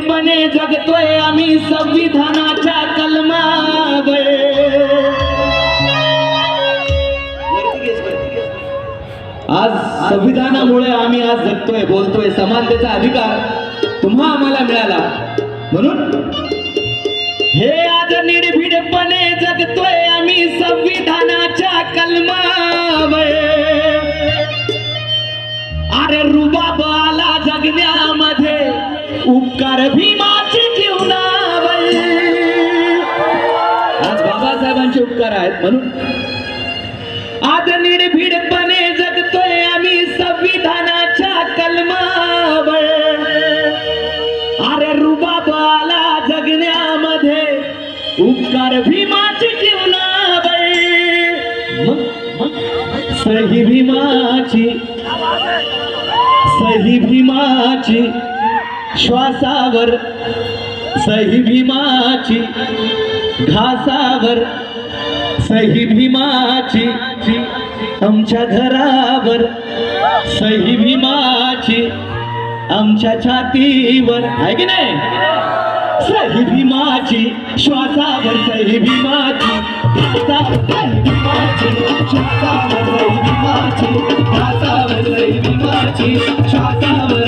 निर्भीडपणे जगतोय आम्ही संविधानाच्या कलमावर। आज संविधानामुळे आम्ही आज जगतोय, बोलतोय, समानतेचा अधिकार तुम्हा आम्हाला मिळाला म्हणून हे आज निर्भीडपणे जगतोय आम्ही संविधानाच्या कलमावर। अरे रुबाब आला जगण्यामध्ये उपकार भीमाचे जीवनावर। आज बाबासाहेबांचे उपकार आहेत म्हणून आज निर्भीडपणे जगतोय आम्ही संविधानाच्या कलमावर। अरे रुबाब आला जगण्यामध्ये उपकार भीमाचे जीवनावर। सही भीमाची श्वासावर, सही भीमाची घासावर, सही भीमाची आमच्या घरावर, सही भीमाची आमच्या छातीवर आहे की नाही। सही भीमाची श्वासावर, सही भीमाची घासावर, सही भीमाची श्वासावर, सही भीमाची घासावर, सही भीमाची श्वासावर,